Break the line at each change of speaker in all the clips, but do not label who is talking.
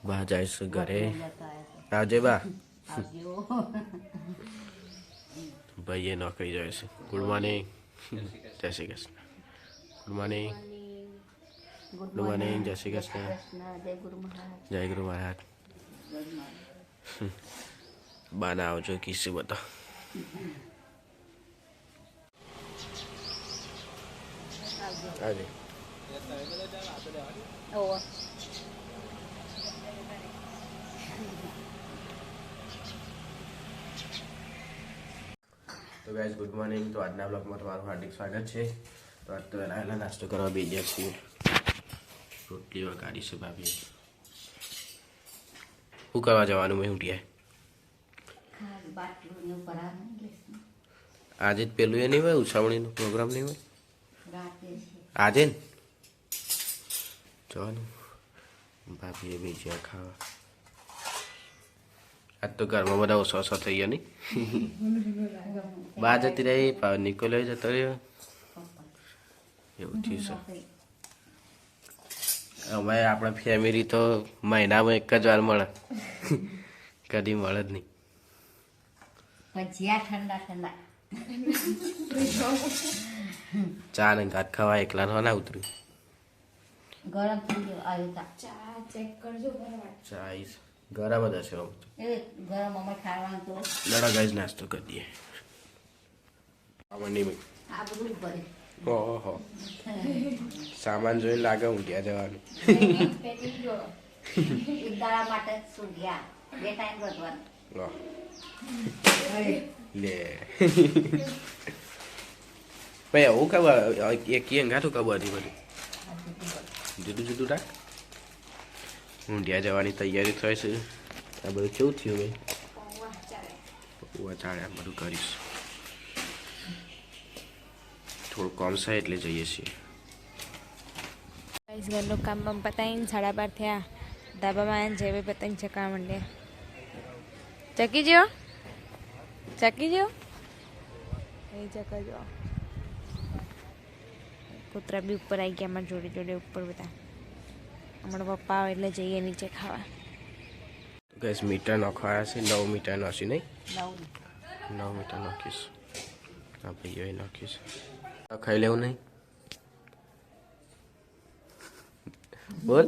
બા જાય છે ઘરે. આવજે બા. ભાઈ એ નોકરી જાય છે. Good morning. જય Shri Krishna. Good morning. Good morning. જય શ્રી કૃષ્ણ. જય ગુરુ મહારાજ. બાના આવજો કિસ્સે બતા. આજે તો ગાઈઝ ગુડ મોર્નિંગ. તો આજના બ્લોગમાં તમારું હાર્દિક સ્વાગત છે. તો આજ તો વહેલા નાસ્તો કરવા બેસ્યા છીએ. રોટલી વગાડી છે ભાભી. શું કરવા જવાનું મેં ઉઠ્યા આજે જ પેલું એ નહીં હોય ઉછાવણીનો પ્રોગ્રામ નહીં હોય આજે ને જવાનું ભાભી એ બીજા ખાવા. આજ તો ઘરમાં બધા ઓછો ઓછો થઈ ગયા નહીં. બહાર જતી રહી નિકોલ જતો રહ્યો એવું થયું છે. અમે આપણા ફેમિલી તો મહિનામાં એક જ વાર મળે, કદી મળે જ નહીં. ચા ને ઘાટ ખાવા એકલા ના ઉતર્યું.
ગરમ થઈ ગયો આવ્યો ચા ચેક કરજો
ચા ગરમ જ હશે.
ગરમ અમે ખાવાનું તો
લડા ગાઈઝ નાસ્તો કરી દઈએ.
આ બધું ભરે
ઓહો સામાન જોઈને લાગે ઊંઘ્યા જવાનું.
એક દાડા માટે સુગ્યા 2 ટાઈમ રોટવાનું
લે ભાઈ આવું ખબર એક અંગાઠું ખબર હતી બધું જુદું જુદું રાખ. ઊંઘ્યા જવાની તૈયારી થાય છે. આ બધું કેવું થયું ભાઈ ચાલે બધું કરીશ. થોડું કોમ છે એટલે જઈએ છીએ.
ઘરનું કામ બામ પતાવીને 12:30 થયા. ધાબામાં જેવી પતંગ ચકાવા માંડ્યા. ચકી જો એ ચકજો. કૂતરા બી ઉપર આવી ગયા અમારા જોડે જોડે ઉપર બધા. અમારા પપ્પા આવે એટલે જઈએ નીચે ખાવા.
ગેસ મીટર નાખવાયા છે. 9 મીટર નાખી નહીં 9 મીટર નાખીશ. હા ભાઈઓ એ નાખીશ. ખાઈ લેવું નહીં. બોલ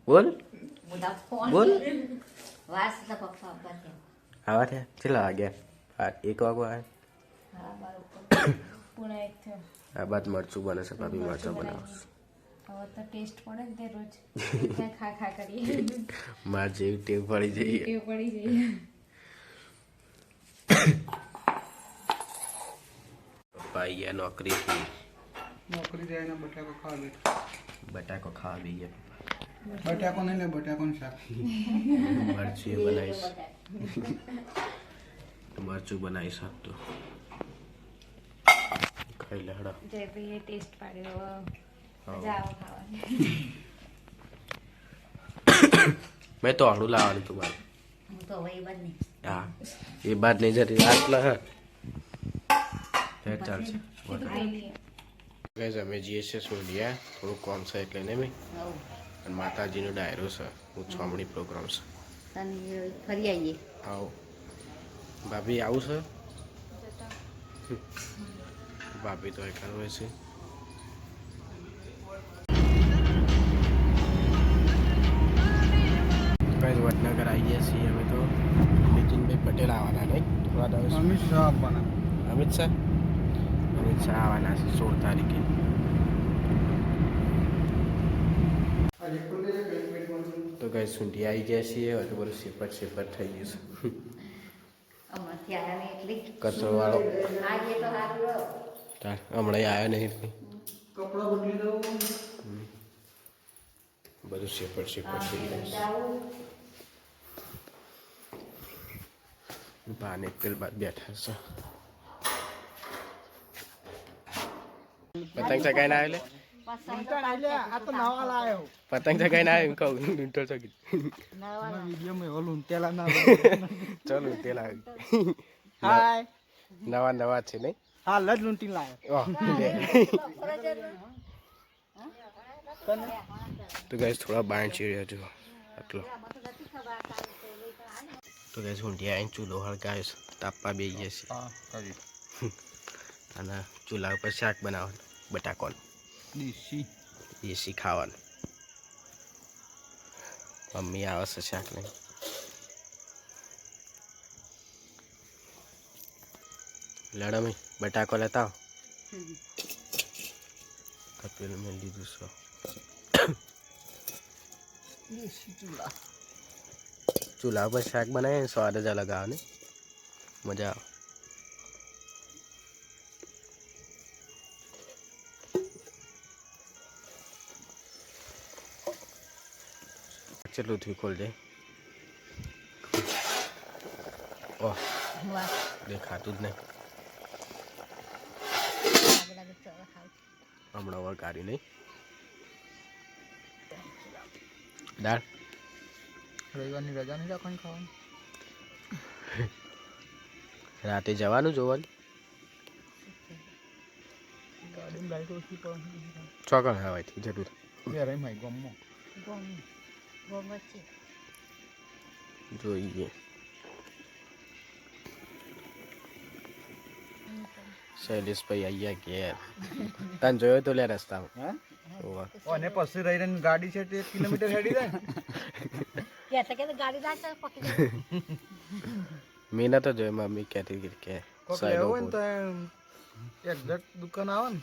બોલ બોલ. આવા થયા કેટલા વાગ્યા? 1 વાગવા આવ્યા. આ બાદ મરચું બને છે ભાભી. મરચું બનાવશે.
હવે તો ટેસ્ટ પડે ને તે રોજ ખા ખા કરીએ.
માર જેવી ટેવ પડી જઈએ. પપ્પા અહીંયા નોકરીથી
જાય બટાકો ખાવા
બટાકો ખાવા બી ગયા.
બટાકો નહીં લે બટાકોનું શાક.
મરચું એ બનાવીશ. મરચું બનાવી શકતો ખાઈ લે હડા.
જય ભાઈએ ટેસ્ટ પાડ્યો. મજા આવે ખાવાની.
મેં તો હળું લાવવાનું તું મારે.
હું તો હવે એ બાદ નહીં
હા એ બાદ નહીં જતી આટલા હા ચાલશે. અમે જઈએ છીએ સોલિયા. થોડું કોમ છે એટલે નહીં મેં. અને માતાજીનો ડાયરો છે. ઉછામણી પ્રોગ્રામ છે.
ફરી આવીએ.
આવો ભાભી આવું છે. ભાભી તો એક હોય છે. વડનગર આવી ગયા છીએ અમે તો. નીતિનભાઈ પટેલ આવવાના નહીં થોડા દિવસ.
અમિત શાહ આપવાના.
અમિત શાહ આવવાના છે 16 તારીખે. તો કઈ સૂંઢી આવી ગયા છીએ. હજુ બધું સેપટ થઈ ગયું છે. કચરો વાળો હમણાં આવ્યો નહીં.
કપડા બદલી દઉં.
બધું સેપટ થઈ ગયું છે. બાને પેલ બાદ બેઠા છે. પતંગ ચગાઈ ના આવે. પતંગ ચગાઈ ના આવે એમ કહું. ઊંટો ચગી ચલો તેલા નવા છે નહીં.
હા લજ લૂંટી લાયો.
તો ગાઈસ થોડા બાણ ચીડ્યા જો. એકલો તો કે ઊંધિયા આવીને ચૂલો હળગાવ્યો છે તાપવા બેસી જશે
હા કરી
અને ચૂલા ઉપર શાક બનાવવાનું બટાકોનું દેશી ખાવાનું મમ્મી આવે છે શાક નહીં લડમી બટાકો લેતા કપિલ મેં લીધું છો ચૂલા ઉપર શાક બનાવીએ સ્વાદ જ અલગ આવે ને મજા આવે ચેટલું થયું ખોલજે ઓહ
વાહ
દેખાતું જ નહીં
લાગે લાગે ચાલો ખાવ
હમણાં વગાડી નહીં દાળ
રવિવારની રજા નહીં રાખવાની ખાવાની
રાતે જવાનું જોવાનું
ગાડીમાં લાઈટ ઓછી પડે
ચોકણ હવાથી જરૂર
બે રહી મારી ગમમાં
ગોમ ગોમ વચ્ચે
જોઈએ શૈલેષભાઈ અહીંયા ઘેર તને જોયો તો લે રસ્તામાં
હા
ઓવા
અને પછી રહી રહીને ગાડી છે તે 1 કિલોમીટર હેડી જાય
કે ગાડી રાખે પકડી
મેં નતો જોયો મમ્મી કહેતી હતી કે
કોક
સાઈડ
લેવું હોય ને
ઉપર
તો એક્ઝેક્ટ દુકાન આવે ને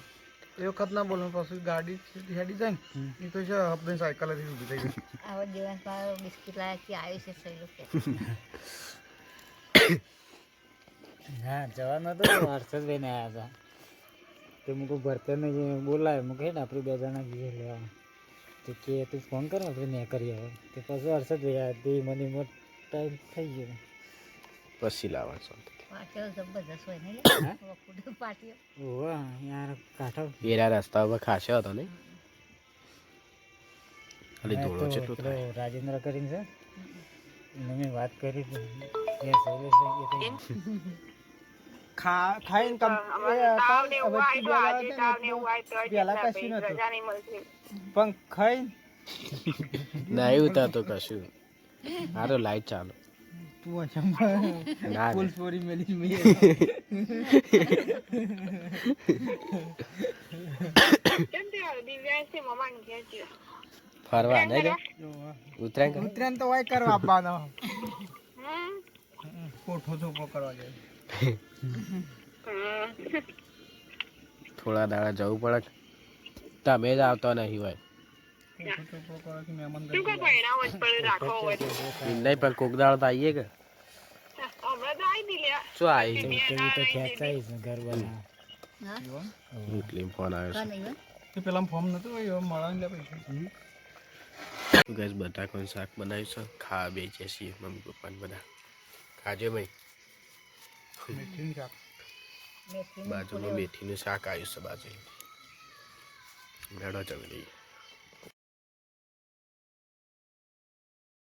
એ વખત ના બોલો પછી ગાડી હેડી જાય ને એ તો છે હપ્તે સાયકલ હતી ઊભી થઈ ગઈ
આવો દિવસ બાર બિસ્કિટ લાવ્યા આવી છે સહી લોકો
હા જવાનો તો હર્ષદભાઈને આવ્યા હતા તો મુકું ભરતરને બોલાવે મૂકે ને આપણે 2 જણા જઈએ લેવા તો કે તું ફોન કર આપણે મેં કરી આવે તો પછી હર્ષદભાઈ આવ્યા તે મને ટાઈમ થઈ ગયો
પછી લાવવાનું
પાટીઓ જબરદસ્ત હોય ને વકુડો પાટીઓ
ઓવા યાર કાંઠો
એરા રસ્તા ઉપર ખાસો હતો ને ખાલી ધોળો જેટલું થાય
રાજેન્દ્ર કરીને છે એને મેં વાત કરી હતી કે શૈલેષભાઈ કે
ખાઈને પેલા કશું નતું પણ ખાઈ
નહીં ઉતારતો કશું હારો લાઈટ ચાલો
તું
ના
ફૂલ સ્ટોરી મેલી મેં
ફરવા નહીં કે ઉતરાય કે
ઉતરાયણ તો હોય કરવા આપવાનો કોઠો ચોખ્ખો કરવા જાય
થોડા દાડા જવું પડે તમે જ આવતો નહીં હોય
કોઠો ચોખ્ખો કરવાથી મહેમાન
નહીં પણ કોક દાડો તો આવીએ કે શું આવી
તો ખેંચાઈશ ને ઘર બના
એટલે ફોન આવ્યો
નહીં
એ પેલા ફોર્મ નતું હોય મળવા લે પૈસા
છે ગેસ બટાકાનું શાક બનાવ્યું છે ખાવા બેસીએ છીએ મમ્મી પપ્પાને બધા ખાજો ભાઈ
મેથીનું શાક
બાજુમાં મેથીનું શાક આવ્યું છે બાજુ મેળો જમી લઈએ